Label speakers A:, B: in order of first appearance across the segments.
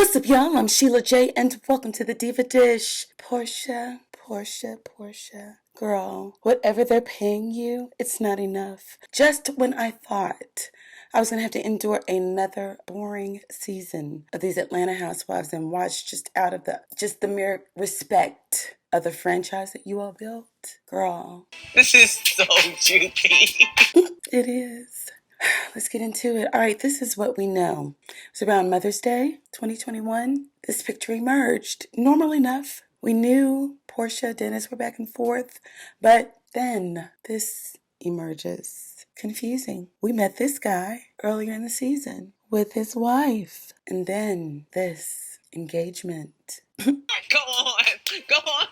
A: What's up, y'all? I'm Sheila J, and welcome to the Diva Dish. Porsha. Girl, whatever they're paying you, it's not enough. Just when I thought I was going to have to endure another boring season of these Atlanta Housewives and watch just out of the mere respect of the franchise that you all built, girl.
B: This is so juicy.
A: It is. Let's get into it. All right, this is what we know. It was around Mother's Day, 2021. This picture emerged. Normal enough. We knew Porsha, Dennis were back and forth, but then this emerges. Confusing. We met this guy earlier in the season with his wife, and then this engagement.
B: Go on.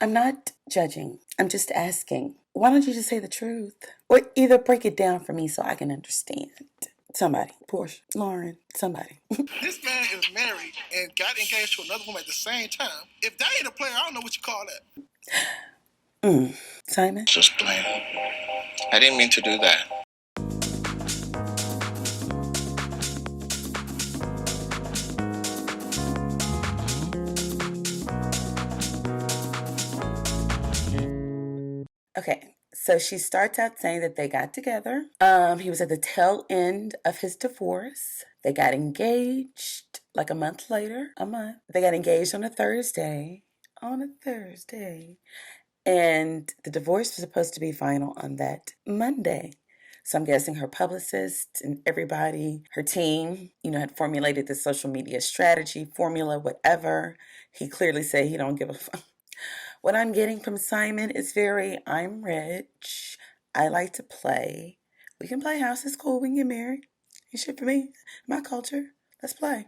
A: I'm not judging. I'm just asking. Why don't you just say the truth? Or either break it down for me so I can understand. Somebody. Porsha. Lauren. Somebody.
C: This man is married and got engaged to another woman at the same time. If that ain't a player, I don't know what you call that.
A: Simon?
C: Just plain. I didn't mean to do that.
A: Okay, so she starts out saying that they got together. He was at the tail end of his divorce. They got engaged like a month later. They got engaged on a Thursday. And the divorce was supposed to be final on that Monday. So I'm guessing her publicist and everybody, her team, had formulated the social media strategy, formula, whatever. He clearly said he don't give a fuck. What I'm getting from Simon is I'm rich. I like to play. We can play house. It's cool. We can get married. It's shit for me. My culture. Let's play.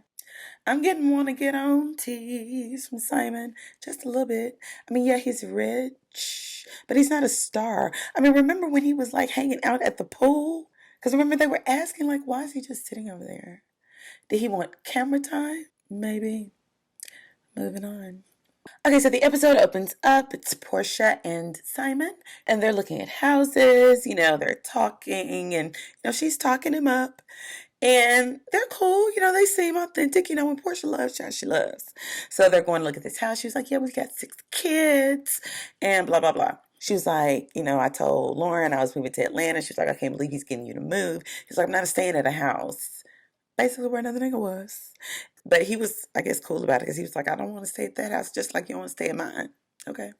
A: I'm getting want to get on tease from Simon just a little bit. I mean, yeah, he's rich, but he's not a star. I mean, remember when he was like hanging out at the pool? Because remember they were asking like, why is he just sitting over there? Did he want camera time? Maybe. Moving on. Okay, so the episode opens up. It's Porsha and Simon, and they're looking at houses. They're talking, and she's talking him up. And they're cool, they seem authentic, when Porsha loves, she loves. So they're going to look at this house. She was like, yeah, we've got 6 kids and blah, blah, blah. She was like, I told Lauren I was moving to Atlanta. She was like, I can't believe he's getting you to move. He's like, I'm not staying at a house. Basically where another nigga was. But he was, I guess, cool about it because he was like, I don't want to stay at that house just like you want to stay at mine. Okay.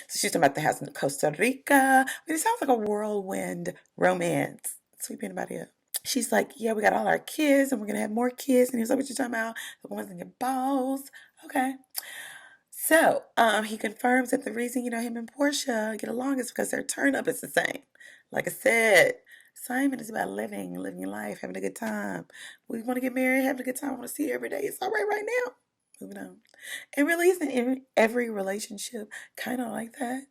A: So she's talking about the house in Costa Rica. It sounds like a whirlwind romance. Sweep anybody up. She's like, yeah, we got all our kids and we're going to have more kids. And he was like, what you talking about? The ones in your balls. Okay. So he confirms that the reason, him and Porsha get along is because their turn up is the same. Like I said, Simon is about living life, having a good time. We want to get married, having a good time. I want to see you every day. It's all right now. Moving on. And really, isn't every relationship kind of like that?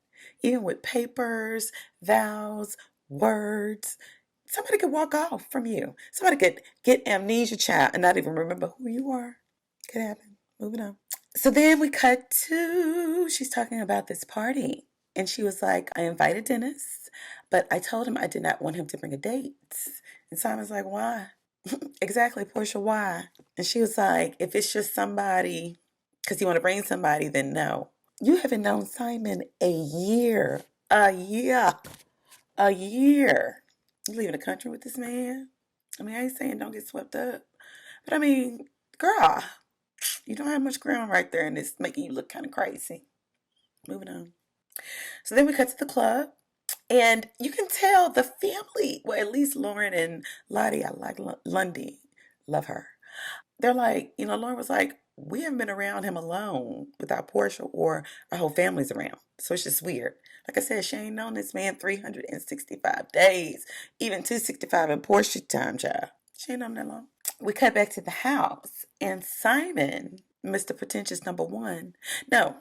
A: Even with papers, vows, words. Somebody could walk off from you. Somebody could get amnesia, child, and not even remember who you are. Could happen. Moving on. So then we cut to, she's talking about this party. And she was like, I invited Dennis, but I told him I did not want him to bring a date. And Simon's like, why? Exactly, Porsha, why? And she was like, if it's just somebody, because you want to bring somebody, then no. You haven't known Simon a year. You leaving the country with this man? I mean, I ain't saying don't get swept up. But I mean, girl, you don't have much ground right there and it's making you look kind of crazy. Moving on. So then we cut to the club. And you can tell the family, well, at least Lauren and Lottie, I like Lundy, love her. They're like, Lauren was like, we haven't been around him alone without Porsha or our whole family's around. So it's just weird. Like I said, she ain't known this man 365 days, even 265 in Porsha time, child. She ain't known that long. We cut back to the house, and Simon, Mr. Pretentious number 1. No,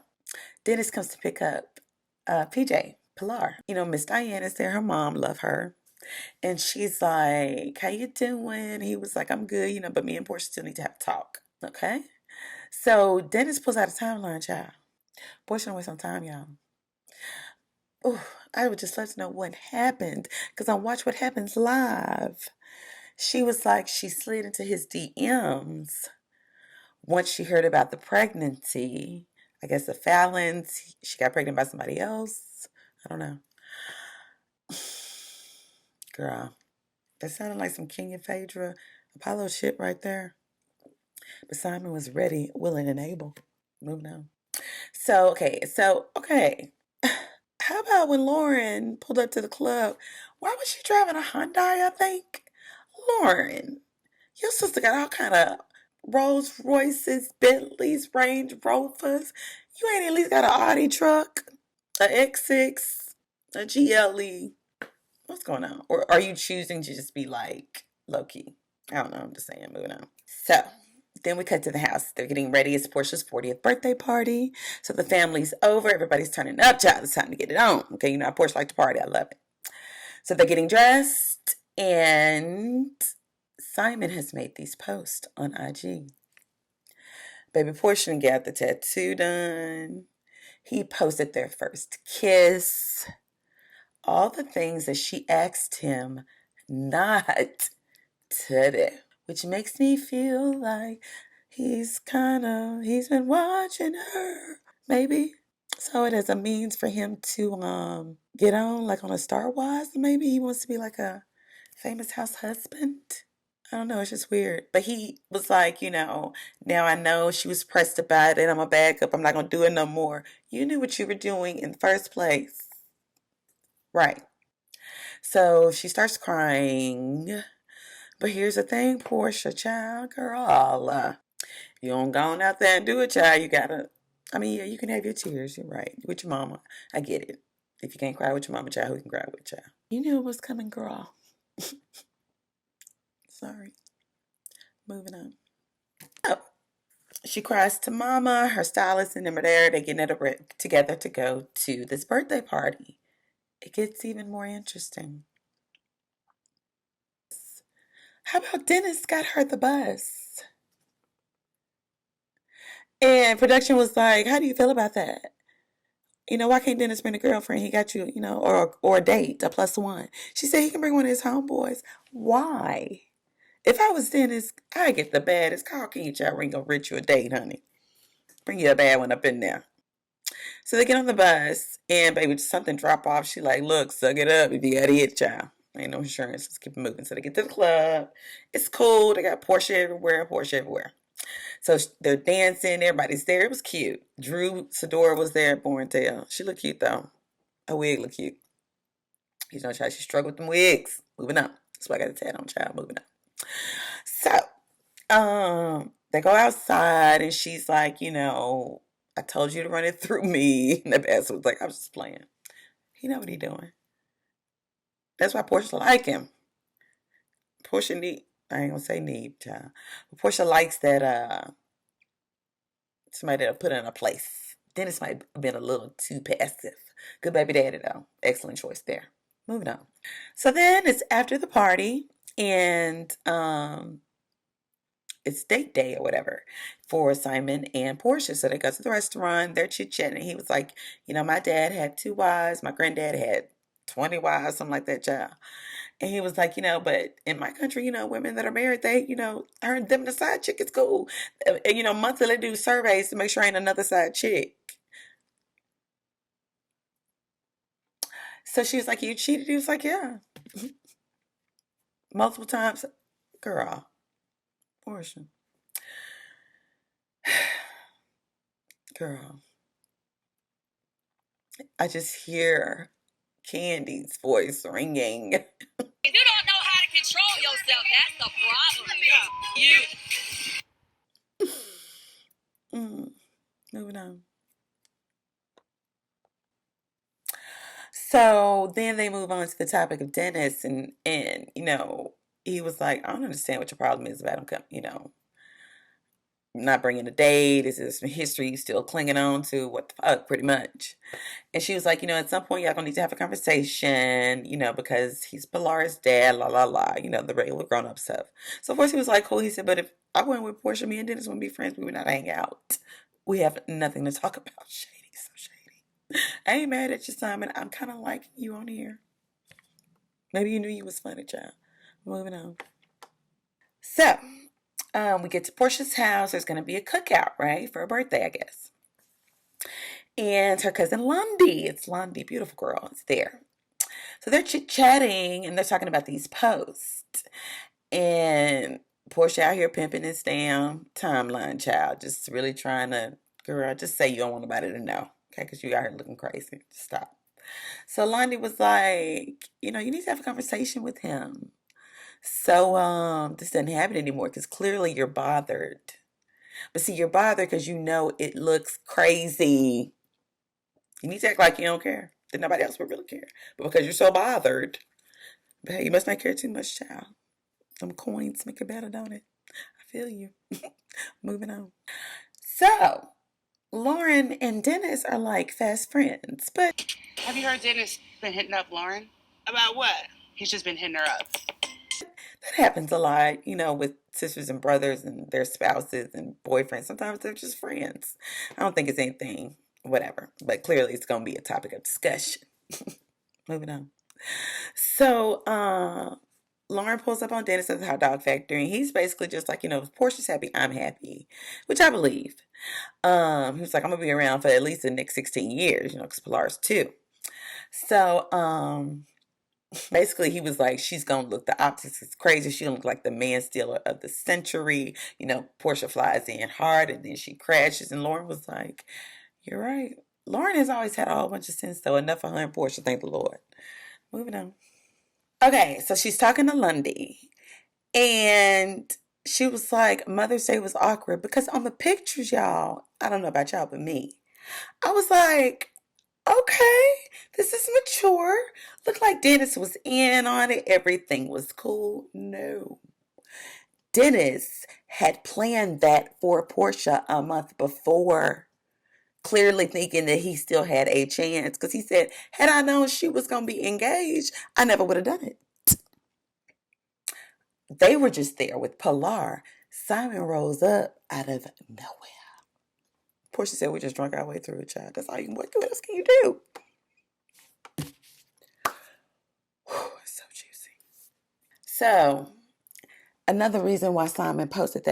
A: Dennis comes to pick up PJ. Pilar. Miss Diane is there. Her mom, love her. And she's like, how you doing? He was like, I'm good, but me and Porsha still need to have a talk. Okay? So Dennis pulls out a timeline, child. Porsha don't waste some time, y'all. Oh, I would just love to know what happened because I watch What Happens Live. She was like, she slid into his DMs once she heard about the pregnancy, I guess the Fallons, she got pregnant by somebody else. I don't know. Girl, that sounded like some King and Phaedra Apollo shit right there. But Simon was ready, willing, and able. Moving on. Okay. How about when Lauren pulled up to the club? Why was she driving a Hyundai, I think? Lauren, your sister got all kind of Rolls Royces, Bentleys, Range Rovers. You ain't at least got an Audi truck, a X6, a GLE. What's going on? Or are you choosing to just be like low key? I don't know. I'm just saying. Moving on. So then we cut to the house. They're getting ready. It's Porsha's 40th birthday party. So the family's over. Everybody's turning up. Child, it's time to get it on. Okay, you know how Porsche like to party. I love it. So they're getting dressed, and Simon has made these posts on IG. Baby Porsha got the tattoo done. He posted their first kiss. All the things that she asked him not to do. Which makes me feel like he's been watching her. Maybe. So it is a means for him to get on, like on a Star Wars. Maybe he wants to be like a famous house husband. I don't know, it's just weird. But he was like, now I know she was pressed about it. I'm going to back up. I'm not going to do it no more. You knew what you were doing in the first place. Right. So she starts crying. But here's the thing, Porsha, child, girl. You don't go on out there and do it, child. You gotta, yeah, you can have your tears. You're right. With your mama. I get it. If you can't cry with your mama, child, who can cry with child? You knew it was coming, girl. Sorry. Moving on. Oh, she cries to mama. Her stylist and them are there. They getting it together to go to this birthday party. It gets even more interesting. How about Dennis got her the bus? And production was like, how do you feel about that? Why can't Dennis bring a girlfriend? He got you, or a date, a +1. She said he can bring one of his homeboys. Why? If I was Dennis, I'd get the baddest. Call King Child Ring gonna rent you a date, honey. Bring you a bad one up in there. So they get on the bus, and baby, something drop off. She like, look, suck it up if you got it, child. Ain't no insurance. Just keep it moving. So they get to the club. It's cool. They got Porsche everywhere. So they're dancing. Everybody's there. It was cute. Drew Sidora was there. Born Tail. She looked cute though. Her wig looked cute. Child, she struggled with them wigs. Moving up. That's why I got a tat on, child. Moving up. So, they go outside, and she's like, I told you to run it through me. And the bastard was like, I was just playing. He know what he doing. That's why Porsha like him. Porsha need. I ain't gonna say need, child. But Porsha likes that. Somebody that'll put her in a place. Dennis might have been a little too passive. Good baby daddy, though. Excellent choice there. Moving on. So then it's after the party, and it's date day or whatever for Simon and Porsha. So they go to the restaurant. They're chit-chatting. He was like, my dad had 2 wives. My granddad had 20 wives, something like that, child. And he was like, but in my country, women that are married, they, earn them the side chick. It's cool. And, monthly they do surveys to make sure ain't another side chick. So she was like, you cheated? He was like, yeah. Multiple times. Girl. Portia. Girl. I just hear Candy's voice ringing.
B: You don't know how to control yourself. That's the problem. You.
A: Moving on. So then they move on to the topic of Dennis, and he was like, I don't understand what your problem is about him, not bringing a date. Is this history you still clinging on to? What the fuck, pretty much. And she was like, at some point y'all gonna need to have a conversation, because he's Pilar's dad, la la la, the regular grown up stuff. So of course he was like, cool. He said, but if I went with Porsha, me and Dennis wouldn't be friends. We would not hang out. We have nothing to talk about. Shady, so shady. I ain't mad at you, Simon. I'm kind of liking you on here. Maybe you knew you was funny, child. Moving on. So, We get to Porsha's house. There's going to be a cookout, right? For her birthday, I guess. And her cousin Lundy, it's Lundy, beautiful girl, is there. So they're chit-chatting and they're talking about these posts. And Porsha out here pimping this damn timeline, child. Just really trying to, girl, just say you don't want nobody to know. Okay, because you out here looking crazy. Stop. So Lundy was like, you need to have a conversation with him. So this doesn't happen anymore because clearly you're bothered. But see, you're bothered because it looks crazy. You need to act like you don't care. Then nobody else would really care. But because you're so bothered, but hey, you must not care too much, child. Them coins make it better, don't it? I feel you. Moving on. So, Lauren and Dennis are like fast friends, but
D: Have you heard Dennis been hitting up Lauren?
C: About what?
D: He's just been hitting her up.
A: that happens a lot, with sisters and brothers and their spouses and boyfriends. Sometimes they're just friends. I don't think it's anything, whatever. But clearly it's going to be a topic of discussion. Moving on. So, Lauren pulls up on Dennis at the hot dog factory, and he's basically just like, if Portia's happy, I'm happy, which I believe. He was like, I'm gonna be around for at least the next 16 years, because Pilar's too. So, basically, he was like, she's gonna look, the optics is crazy. She's gonna look like the man stealer of the century. Porsha flies in hard, and then she crashes. And Lauren was like, you're right. Lauren has always had a whole bunch of sense, though. Enough for her and Porsha, thank the Lord. Moving on. Okay, so she's talking to Lundy. And she was like, Mother's Day was awkward because on the pictures, y'all, I don't know about y'all, but me, I was like, okay, this is mature. Looked like Dennis was in on it. Everything was cool. No. Dennis had planned that for Porsha a month before, clearly thinking that he still had a chance because he said, had I known she was going to be engaged, I never would have done it. They were just there with Pilar. Simon rose up out of nowhere. Porsha said, we just drunk our way through it, child. That's all you can, what else can you do? Whew, it's so juicy. So, another reason why Simon posted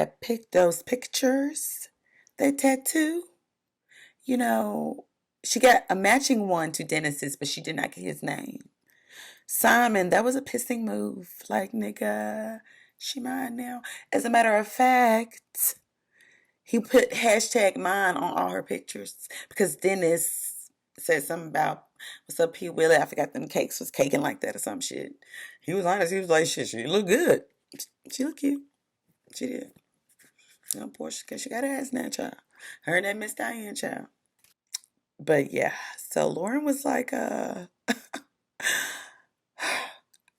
A: those pictures, that tattoo, she got a matching one to Dennis's, but she did not get his name. Simon, that was a pissing move. Like, nigga, she mine now. As a matter of fact, he put hashtag mine on all her pictures because Dennis said something about, what's up, P. Willie? I forgot them cakes was caking like that or some shit. He was honest. He was like, shit, she look good. She look cute. She did. Porsha, because she got her ass now, child. Her and that Miss Diane, child. But yeah, so Lauren was like, I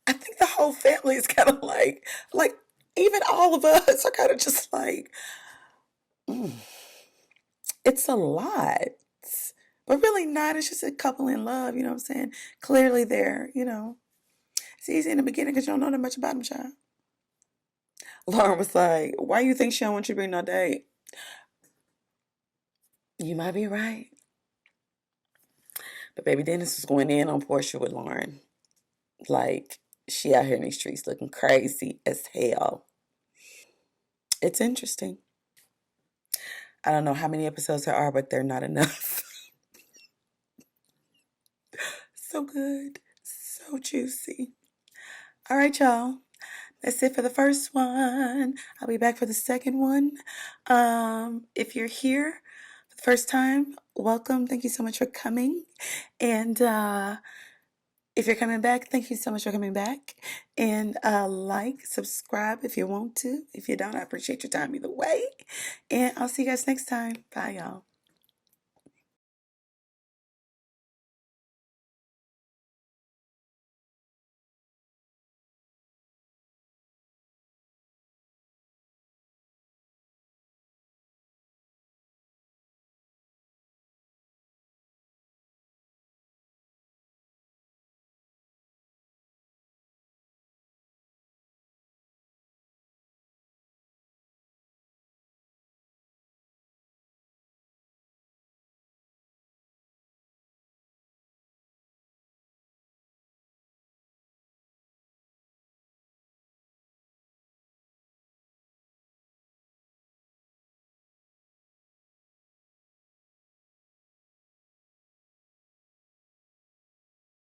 A: think the whole family is kind of like even all of us are kind of just like, it's a lot, but really not. It's just a couple in love, you know what I'm saying? Clearly they're, it's easy in the beginning because you don't know that much about them, child. Lauren was like, why you think she don't want you to bring no date? You might be right. But baby Dennis was going in on Porsha with Lauren. Like, she out here in these streets looking crazy as hell. It's interesting. I don't know how many episodes there are, but they're not enough. So good. So juicy. All right, y'all. That's it for the first one. I'll be back for the second one. If you're here for the first time, welcome. Thank you so much for coming. And if you're coming back, thank you so much for coming back. And like, subscribe if you want to. If you don't, I appreciate your time either way. And I'll see you guys next time. Bye, y'all.